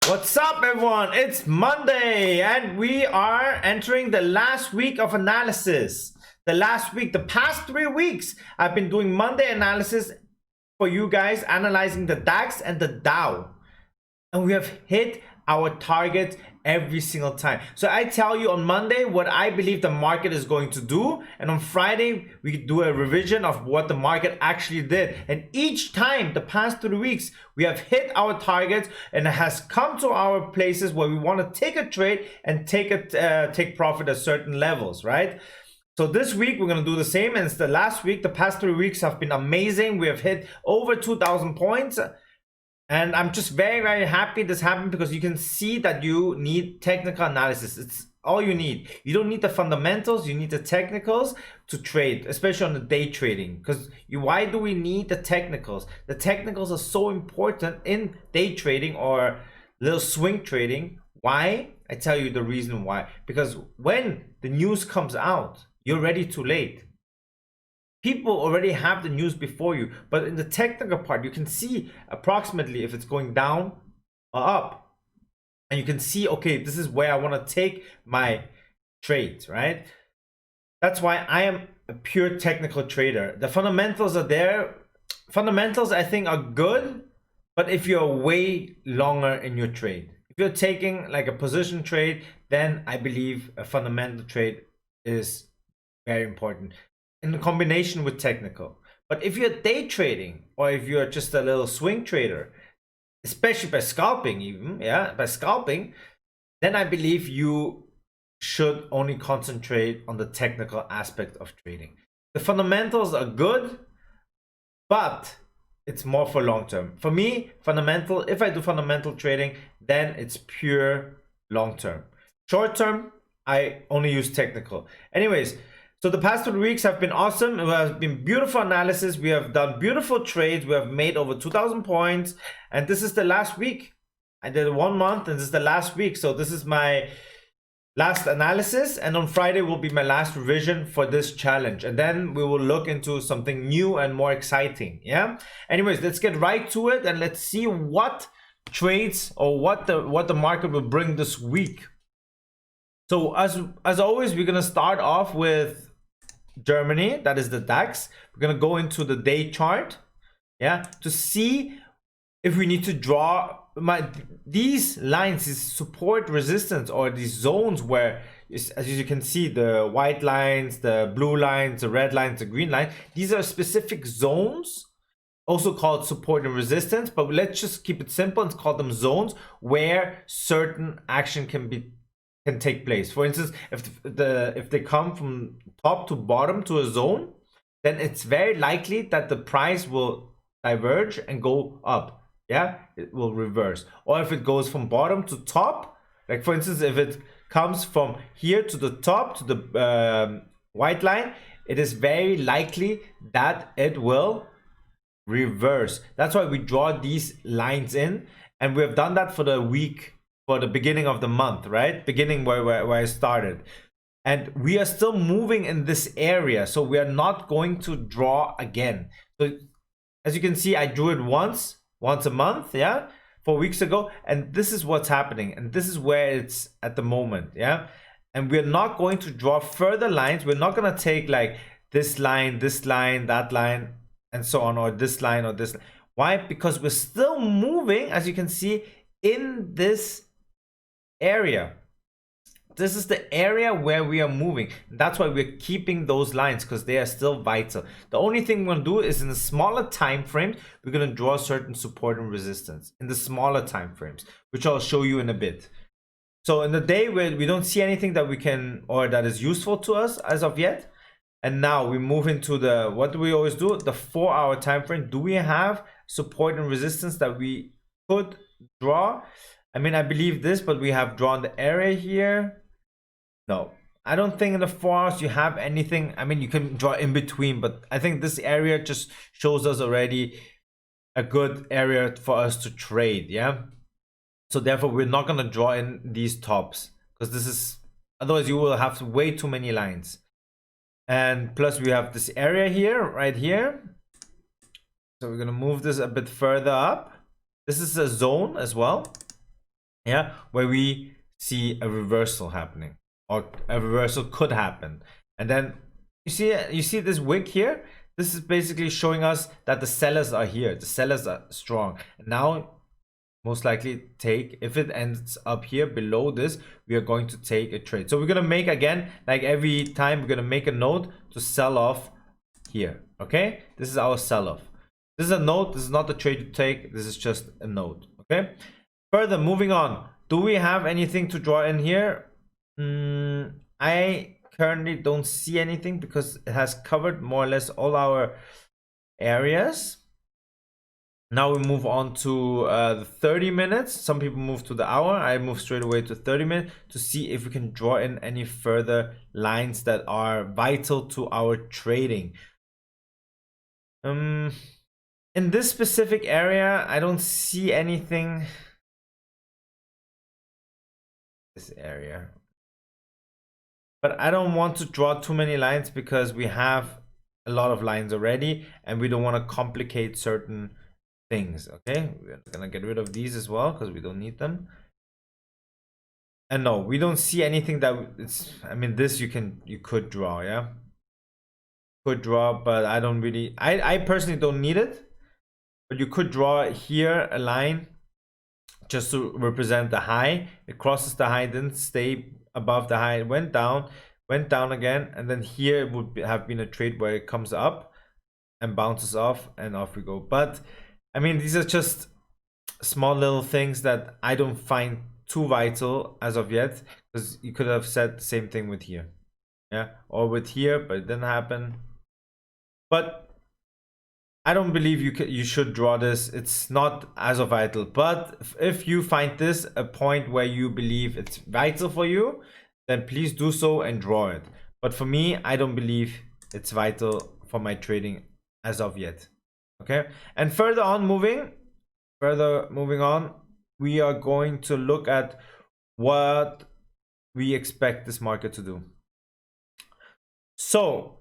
What's up, everyone? It's Monday and we are entering the last week of analysis. The past 3 weeks, I've been doing Monday analysis for you guys, analyzing the DAX and the DOW. And we have hit our target every single time. So I tell you on Monday what I believe the market is going to do, and on Friday we do a revision of what the market actually did. And each time the past 3 weeks we have hit our targets and it has come to our places where we want to take a trade and take profit at certain levels, right? So this week we're going to do the same, and it's the last week. The past 3 weeks have been amazing. We have hit over 2,000 points. And I'm just very, very happy this happened, because you can see that you need technical analysis. It's all you need. You don't need the fundamentals, you need the technicals to trade, especially on the day trading. Because why do we need the technicals? The technicals are so important in day trading or little swing trading. Why? I tell you the reason why. Because when the news comes out, you're already too late. People already have the news before you, but in the technical part, you can see approximately if it's going down or up. And you can see, okay, this is where I want to take my trades, right? That's why I am a pure technical trader. The fundamentals are there. Fundamentals, I think, are good, but if you're way longer in your trade, if you're taking like a position trade, then I believe a fundamental trade is very important in combination with technical. But if you're day trading, or if you're just a little swing trader, especially by scalping even, by scalping, then I believe you should only concentrate on the technical aspect of trading. The fundamentals are good, but it's more for long term. For me, fundamental, if I do fundamental trading, then it's pure long term. Short term, I only use technical. Anyways, so the past 2 weeks have been awesome. It has been beautiful analysis. We have done beautiful trades. We have made over 2,000 points. And this is the last week. I did 1 month and this is the last week. So this is my last analysis. And on Friday will be my last revision for this challenge. And then we will look into something new and more exciting. Yeah. Anyways, let's get right to it and let's see what trades or what the market will bring this week. So as always, we're going to start off with Germany, that is the DAX. We're going to go into the day chart, to see if we need to draw these lines, is support, resistance, or these zones where, as you can see, the white lines, the blue lines, the red lines, the green line, these are specific zones, also called support and resistance, but let's just keep it simple and call them zones where certain action can take place. For instance, if they come from top to bottom to a zone, then it's very likely that the price will diverge and go up. It will reverse. Or if it goes from bottom to top, like for instance, if it comes from here to the top to the white line, it is very likely that it will reverse. That's why we draw these lines in, and we have done that for the week, for the beginning of the month, right? Beginning where I started. And we are still moving in this area, so we are not going to draw again. So as you can see, I drew it once a month, 4 weeks ago, and this is what's happening, and this is where it's at the moment, and we're not going to draw further lines. We're not going to take like this line, that line, and so on, or this line or this. Why? Because we're still moving, as you can see, in this area. This is the area where we are moving. That's why we're keeping those lines, because they are still vital. The only thing we're going to do is in the smaller time frames, we're going to draw certain support and resistance in the smaller time frames, which I'll show you in a bit. So in the day where we don't see anything that we can, or that is useful to us as of yet, and now we move into the, what do we always do, the 4-hour time frame. Do we have support and resistance that we could draw? I mean, I believe this, but we have drawn the area here. No, I don't think in the 4 hours you have anything. I mean, you can draw in between, but I think this area just shows us already a good area for us to trade, So therefore, we're not going to draw in these tops, because this is, otherwise you will have way too many lines. And plus we have this area here, right here. So we're going to move this a bit further up. This is a zone as well. yeah, where we see a reversal happening, or a reversal could happen. And then you see this wick here. This is basically showing us that the sellers are here, the sellers are strong. And now most likely take, if it ends up here below this, we are going to take a trade. So we're going to make, again, like every time, we're going to make a note to sell off here. Okay, this is our sell off. This is a note. This is not a trade to take. This is just a note. Okay, further moving on, do we have anything to draw in here? I currently don't see anything because it has covered more or less all our areas. Now we move on to the 30 minutes. Some people move to the hour. I move straight away to 30 minutes to see if we can draw in any further lines that are vital to our trading. In this specific area, I don't see anything. This area. But I don't want to draw too many lines because we have a lot of lines already and we don't want to complicate certain things. Okay, we're gonna get rid of these as well because we don't need them. And no, we don't see anything that it's, I mean, this you could draw, yeah, could draw, but I don't really, I personally don't need it. But you could draw here a line just to represent the high. It crosses the high, didn't stay above the high, it went down again, and then here it would have been a trade where it comes up and bounces off and off we go. But I mean, these are just small little things that I don't find too vital as of yet, because you could have said the same thing with here, yeah, or with here, but it didn't happen. But I don't believe you should draw this. It's not as of vital. But if you find this a point where you believe it's vital for you, then please do so and draw it. But for me, I don't believe it's vital for my trading as of yet. Okay, and further moving on, we are going to look at what we expect this market to do. So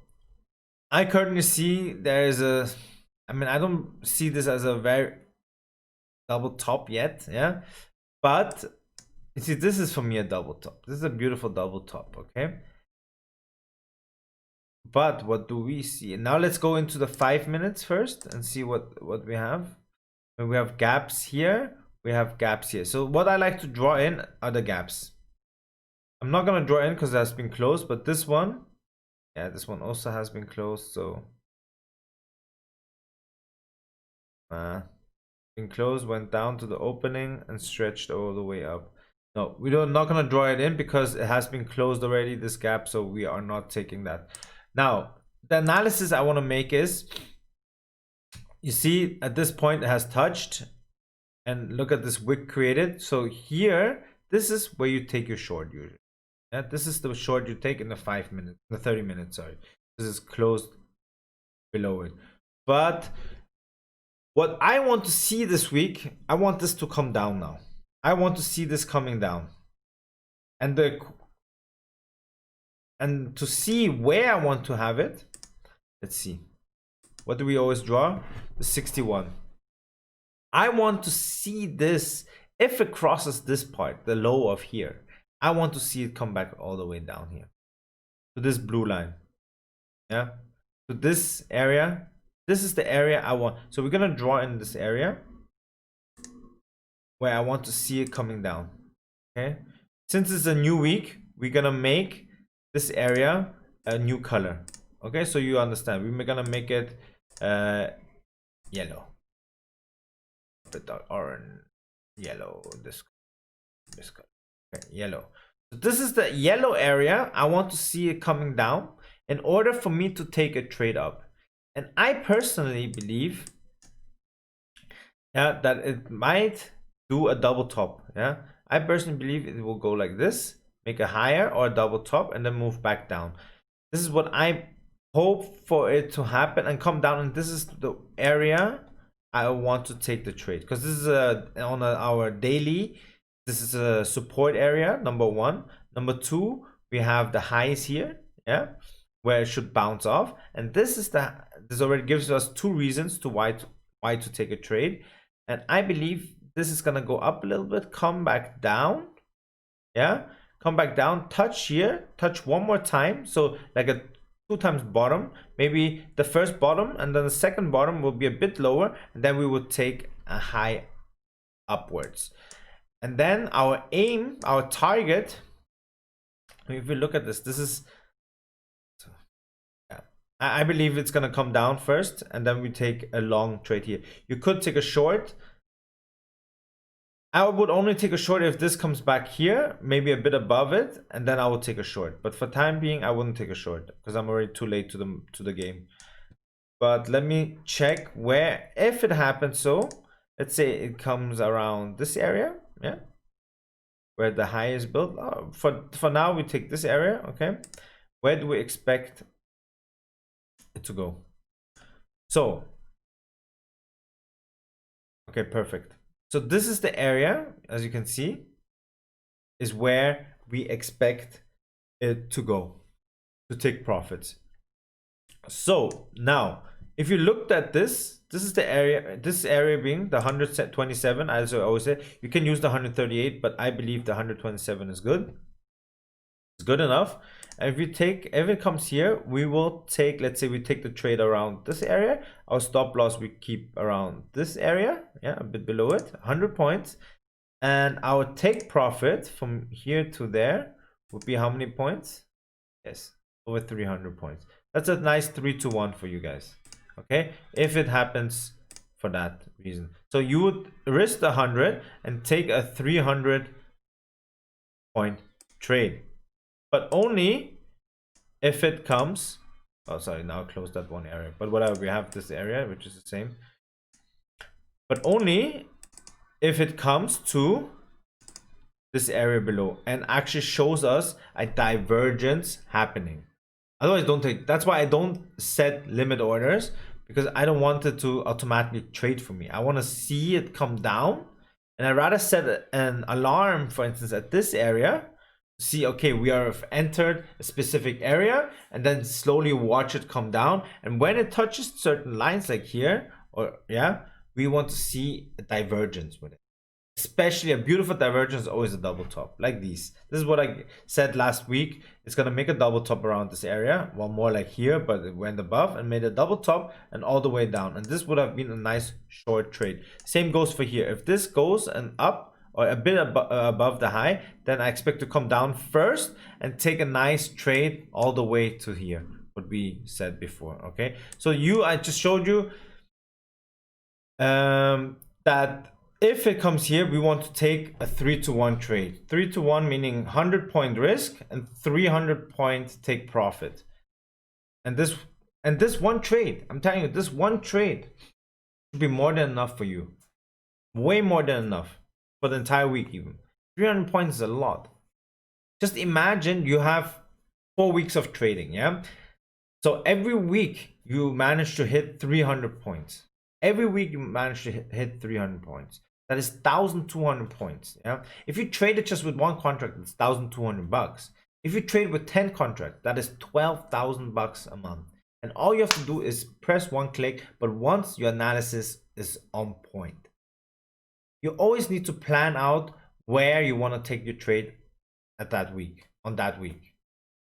I currently see there is a, I mean, I don't see this as a very double top yet, yeah, but you see, this is for me a double top. This is a beautiful double top. Okay, but what do we see now? Let's go into the 5 minutes first and see what we have. We have gaps here, we have gaps here. So what I like to draw in are the gaps. I'm not gonna draw in because it has been closed, but this one, yeah, this one also has been closed. So been closed, went down to the opening and stretched all the way up. No, we're not gonna draw it in because it has been closed already, this gap, so we are not taking that. Now the analysis I want to make is, you see at this point it has touched, and look at this wick created. So here, this is where you take your short usually. Yeah, this is the short you take in the 5 minutes, the 30 minutes, sorry. This is closed below it. But what I want to see this week, I want this to come down now. I want to see this coming down. And to see where I want to have it, let's see. What do we always draw? The 61. I want to see this, if it crosses this part, the low of here, I want to see it come back all the way down here to this blue line. Yeah, to this area. This is the area I want. So we're gonna draw in this area where I want to see it coming down. Okay, since it's a new week, we're gonna make this area a new color. Okay, so you understand, we're gonna make it yellow, the orange, yellow, this color. Okay, yellow. So this is the yellow area. I want to see it coming down in order for me to take a trade up. And I personally believe, yeah, that it might do a double top. Yeah, I personally believe it will go like this, make a higher or a double top, and then move back down. This is what I hope for it to happen and come down. And this is the area I want to take the trade, because this is on our daily. This is a support area, number one. Number two, we have the highs here, yeah, where it should bounce off. And this already gives us two reasons to why to take a trade. And I believe this is gonna go up a little bit, come back down. Yeah, come back down, touch here, touch one more time, so like a 2 times bottom. Maybe the first bottom and then the second bottom will be a bit lower, and then we would take a high upwards. And then our aim, our target, if we look at this, this is, yeah, I believe it's gonna come down first, and then we take a long trade here. You could take a short. I would only take a short if this comes back here, maybe a bit above it, and then I will take a short. But for time being, I wouldn't take a short because I'm already too late to the game. But let me check where, if it happens. So let's say it comes around this area, yeah, where the high is built. For now, we take this area. Okay, where do we expect it to go? So okay, perfect. So this is the area, as you can see, is where we expect it to go, to take profits. So now, if you looked at this, this is the area, this area being the 127, as I always say, you can use the 138, but I believe the 127 is good. It's good enough. And if it comes here, we will take, let's say we take the trade around this area. Our stop loss we keep around this area, yeah, a bit below it, 100 points. And our take profit from here to there would be how many points? Yes, over 300 points. That's a nice 3-to-1 for you guys. Okay, if it happens for that reason. So you would risk the 100 and take a 300 point trade. But only if it comes, oh sorry, now close that one area, but whatever, we have this area which is the same, but only if it comes to this area below and actually shows us a divergence happening. Otherwise don't take, that's why I don't set limit orders, because I don't want it to automatically trade for me. I want to see it come down, and I'd rather set an alarm, for instance, at this area, see, okay, we have entered a specific area, and then slowly watch it come down. And when it touches certain lines like here, or yeah, we want to see a divergence with it. Especially a beautiful divergence is always a double top like these. This is what I said last week. It's gonna make a double top around this area, well, more like here, but it went above and made a double top and all the way down, and this would have been a nice short trade. Same goes for here. If this goes and up or a bit above the high, then I expect to come down first and take a nice trade all the way to here, what we said before. Okay, so I just showed you that if it comes here, we want to take a 3-to-1 trade. 3-to-1 meaning 100-point risk and 300-point take profit. And this one trade, I'm telling you, this one trade should be more than enough for you. Way more than enough for the entire week even. 300 points is a lot. Just imagine you have 4 weeks of trading, yeah? So every week you manage to hit 300 points. Every week you manage to hit 300 points. That is 1,200 points, yeah? If you trade it just with one contract, it's 1,200 bucks. If you trade with 10 contracts, that is 12,000 bucks a month. And all you have to do is press one click, but once your analysis is on point. You always need to plan out where you want to take your trade at that week, on that week.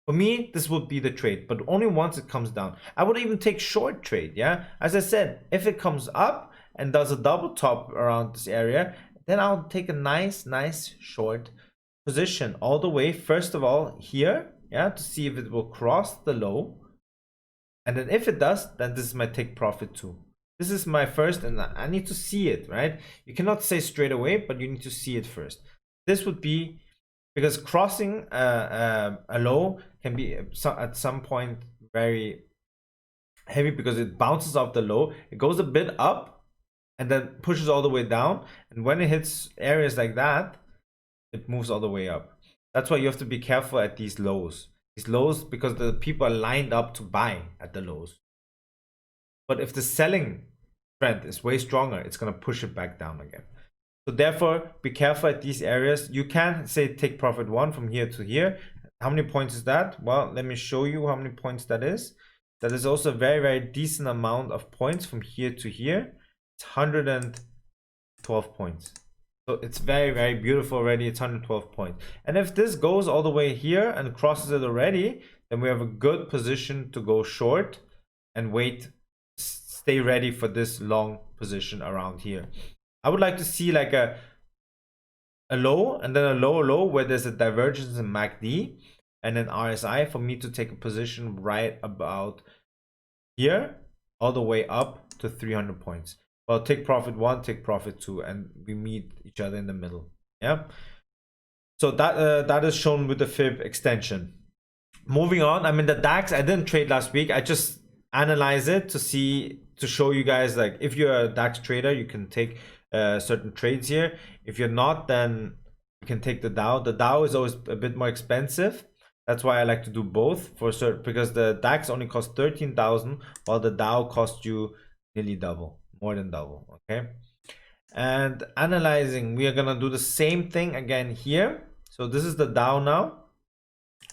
For me, this would be the trade, but only once it comes down. I would even take short trade, yeah? As I said, if it comes up and does a double top around this area, then I'll take a nice short position all the way, first of all, here, yeah, to see if it will cross the low. And then if it does, then this is my take profit too. This is my first, and I need to see it, right? You cannot say straight away, but you need to see it first. This would be, because crossing a low can be at some point very heavy because it bounces off the low. It goes a bit up and then pushes all the way down. And when it hits areas like that, it moves all the way up. That's why you have to be careful at these lows. These lows, because the people are lined up to buy at the lows. But if the selling trend is way stronger, it's going to push it back down again. So therefore, be careful at these areas. You can say take profit 1 from here to here. How many points is that? Well, let me show you how many points that is. That is also a very decent amount of points from here to here. It's 112 points. So it's very, very beautiful already. It's 112 points. And if this goes all the way here and crosses it already, then we have a good position to go short and wait, stay ready for this long position around here. I would like to see like a low and then a low where there's a divergence in MACD and then RSI for me to take a position right about here all the way up to 300 points. Well, take profit 1, take profit 2, and we meet each other in the middle. Yeah. So that is shown with the fib extension. Moving on, I mean the DAX, I didn't trade last week. I just analyze it to show you guys, like if you're a DAX trader, you can take certain trades here. If you're not, then you can take the DOW. The DOW is always a bit more expensive. That's why I like to do both for certain, because the DAX only costs 13,000 while the DOW costs you nearly double, more than double. Okay. And analyzing, we are gonna do the same thing again here. So this is the DOW now.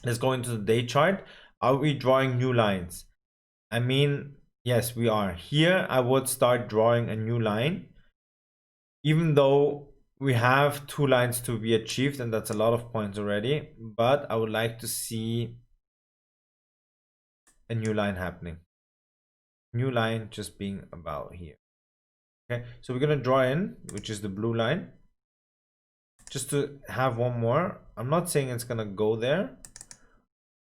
Let's go into the day chart. Are we drawing new lines? I mean, yes, we are. Here I would start drawing a new line, even though we have 2 lines to be achieved, and that's a lot of points already, but I would like to see a new line happening. New line just being about here. Okay, so we're gonna draw in, which is the blue line, just to have one more. I'm not saying it's gonna go there,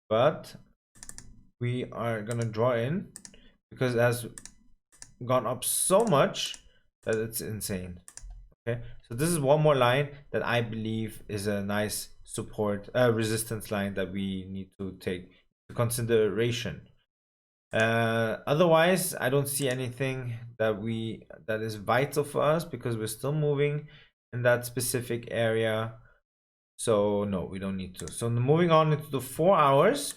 but we are gonna draw in because it has gone up so much that it's insane. Okay, so this is one more line that I believe is a nice support resistance line that we need to take into consideration. Otherwise, I don't see anything that is vital for us because we're still moving in that specific area. So no, we don't need to. So moving on into the 4 hours,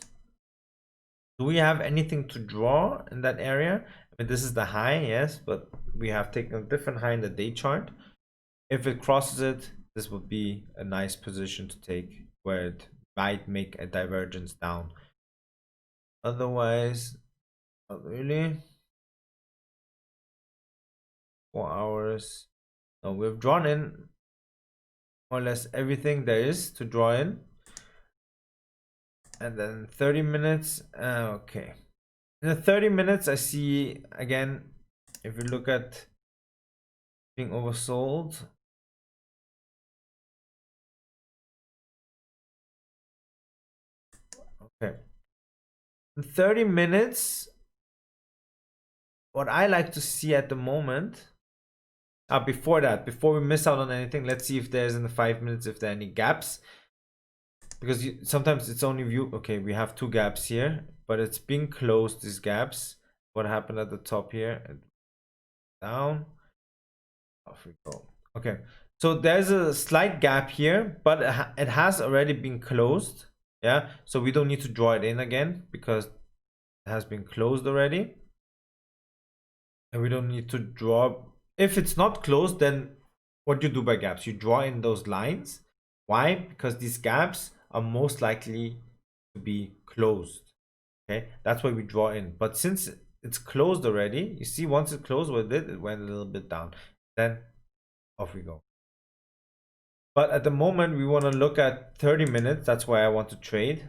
do we have anything to draw in that area? I mean, this is the high, yes, but we have taken a different high in the day chart. If it crosses it, this would be a nice position to take where it might make a divergence down. Otherwise, not really. 4 hours. No, we've drawn in more or less everything there is to draw in. And then 30 minutes. Okay. In the 30 minutes, I see again, if you look at being oversold. Okay. In 30 minutes, what I like to see at the moment, before that, before we miss out on anything, let's see if there's in the 5 minutes, if there are any gaps. Because sometimes it's only view. Okay, we have 2 gaps here, but it's being closed, these gaps. What happened at the top here? Down. Off we go. Okay, so there's a slight gap here, but it has already been closed. Yeah, so we don't need to draw it in again because it has been closed already, and we don't need to draw. If it's not closed, then what you do by gaps, you draw in those lines. Why? Because these gaps are most likely to be closed. Okay, that's why we draw in. But since it's closed already, you see, once it closed with it, it went a little bit down, then off we go. But at the moment, we want to look at 30 minutes. That's why I want to trade.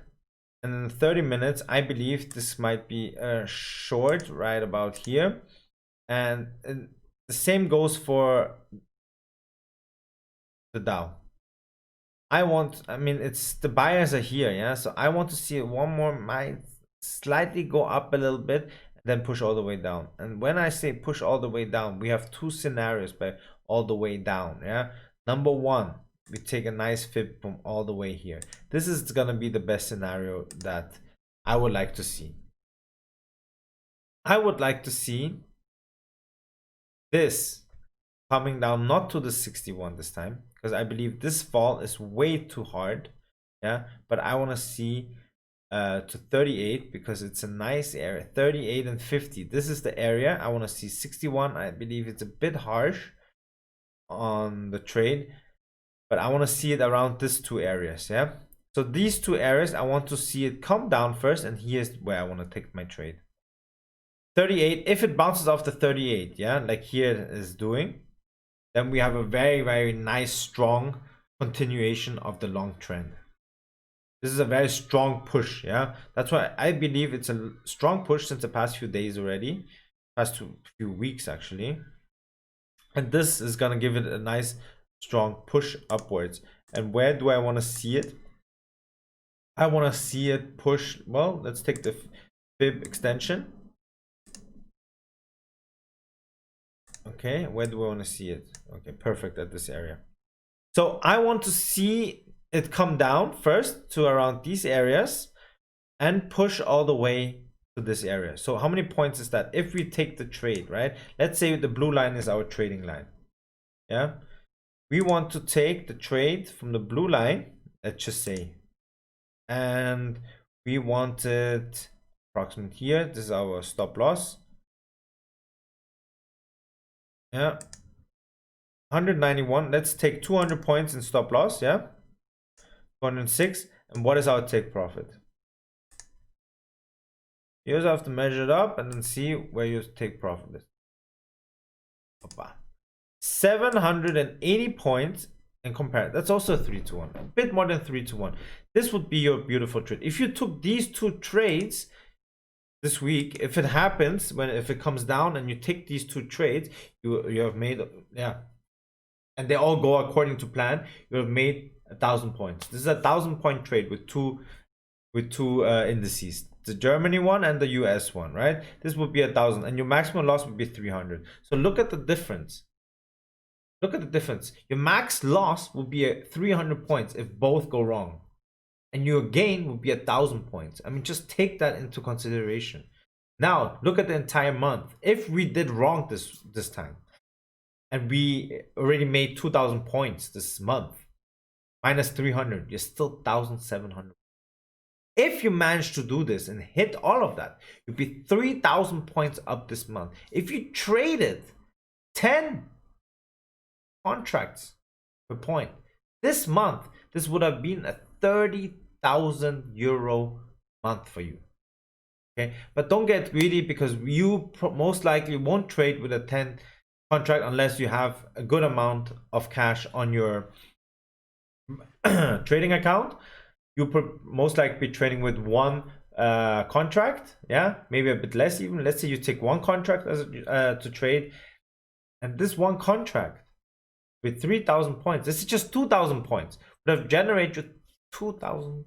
And in 30 minutes, I believe this might be a short right about here. And the same goes for the DOW. I mean, it's the buyers are here. Yeah. So I want to see one more, might slightly go up a little bit and then push all the way down. And when I say push all the way down, we have 2 scenarios by all the way down. Yeah. Number 1, we take a nice fib from all the way here. This is gonna be the best scenario that I would like to see. I would like to see this coming down, not to the 61 this time, because I believe this fall is way too hard. Yeah, but I want to see to 38 because it's a nice area. 38 and 50, this is the area I want to see. 61, I believe it's a bit harsh on the trade, but I want to see it around these 2 areas. Yeah, so these 2 areas, I want to see it come down first, and here's where I want to take my trade. 38, if it bounces off the 38, yeah, like here it is doing, then we have a very, very nice, strong continuation of the long trend. This is a very strong push, yeah. That's why I believe it's a strong push since the past few days already, past few weeks actually. And this is gonna give it a nice, strong push upwards. And where do I want to see it? I want to see it push. Well, let's take the fib extension. Okay, where do I want to see it? Okay, perfect, at this area. So I want to see it come down first to around these areas and push all the way to this area. So how many points is that? If we take the trade, right? Let's say the blue line is our trading line. Yeah, we want to take the trade from the blue line, let's just say, and we want it approximately here. This is our stop loss. Yeah, 191. Let's take 200 points in stop loss. Yeah, 206. And what is our take profit? You also have to measure it up and then see where your take profit is. Opa. 780 points and compare. That's also 3-1, a bit more than 3-1. This would be your beautiful trade. If you took these two trades this week, if it happens, if it comes down and you take these two trades, you have made, yeah, and they all go according to plan, you have made 1,000 points. This is a 1,000-point trade with two indices, the Germany one and the US one, right? This would be 1,000, and your maximum loss would be 300. So look at the difference. Look at the difference. Your max loss would be at 300 points if both go wrong, and your gain would be 1,000 points. I mean, just take that into consideration. Now look at the entire month. If we did wrong this time, and we already made 2,000 points this month, minus 300, you're still 1,700. If you manage to do this and hit all of that, you'd be 3,000 points up this month. If you traded 10 contracts per point this month, this would have been a 30,000 euro month for you. Okay, but don't get greedy, because you most likely won't trade with a 10 contract unless you have a good amount of cash on your trading account. You most likely be trading with one contract, yeah, maybe a bit less even. Let's say you take one contract as to trade, and this one contract with 3,000 points, this is just 2,000 points, would have generated 2,000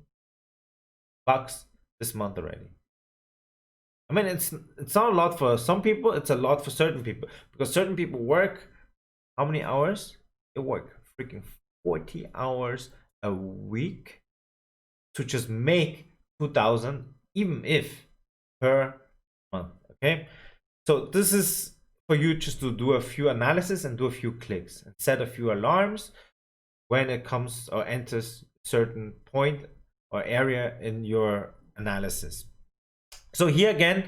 bucks this month already. I mean, it's not a lot for some people, it's a lot for certain people, because certain people work how many hours? They work freaking 40 hours a week to just make 2,000, even if per month. Okay, so this is for you just to do a few analysis and do a few clicks and set a few alarms when it comes or enters certain point or area in your analysis. So here again,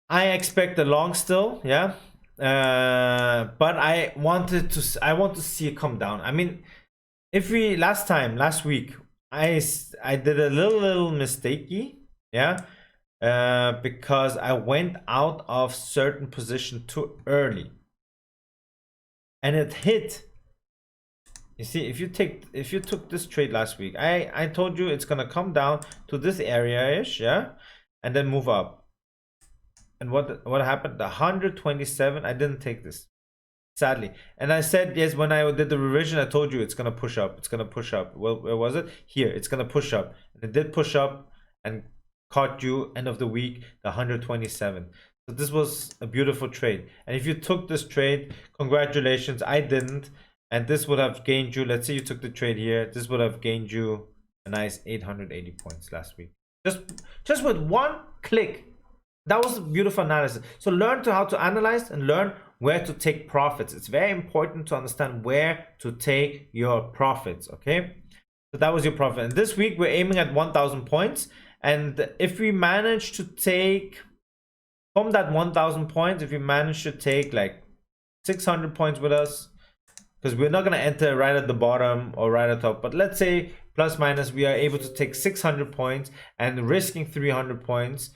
I expect a long still, yeah, but I want to see it come down. I mean, if we last week I did a little mistakey, yeah, because I went out of certain position too early, and it hit. You see, if you took this trade last week, I told you it's gonna come down to this area-ish, yeah, and then move up. And what happened? The 127, I didn't take this, sadly. And I said, yes, when I did the revision, I told you it's gonna push up. It's gonna push up. Well, where was it? Here. It's gonna push up. And it did push up and caught you end of the week, the 127. So this was a beautiful trade. And if you took this trade, congratulations. I didn't. And this would have gained you, let's say you took the trade here, this would have gained you a nice 880 points last week. Just with one click. That was a beautiful analysis. So learn how to analyze and learn where to take profits. It's very important to understand where to take your profits, okay? So that was your profit. And this week we're aiming at 1,000 points. And if we manage to take, from that 1,000 points, if we manage to take like 600 points with us, because we're not going to enter right at the bottom or right at the top, but let's say plus minus we are able to take 600 points and risking 300 points,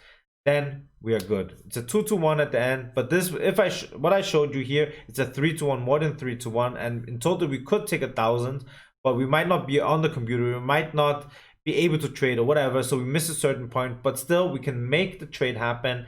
then we are good. It's a 2-to-1 at the end, but this, if what I showed you here, it's a 3-to-1, more than 3-to-1, and in total we could take 1,000, but we might not be on the computer, we might not be able to trade or whatever, so we miss a certain point, but still we can make the trade happen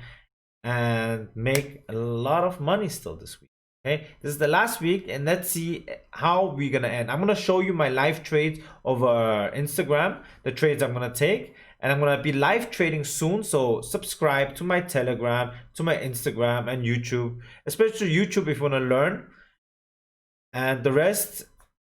and make a lot of money still this week. Okay, this is the last week, and let's see how we're gonna end. I'm gonna show you my live trades over Instagram, the trades I'm gonna take, and I'm gonna be live trading soon. So subscribe to my Telegram, to my Instagram and YouTube, especially YouTube if you wanna learn. And the rest,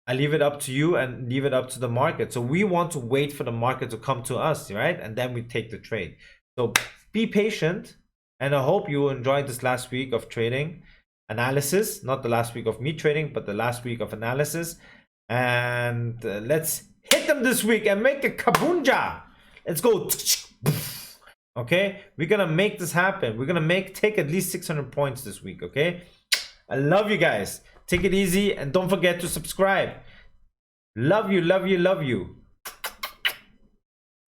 I leave it up to you and leave it up to the market. So we want to wait for the market to come to us, right? And then we take the trade. So be patient, and I hope you enjoyed this last week of trading analysis, not the last week of me trading, but the last week of analysis. And let's hit them this week and make a kabunja. Let's go. Okay, we're gonna make this happen. We're gonna take at least 600 points this week. Okay, I love you guys. Take it easy and don't forget to subscribe. Love you, love you, love you.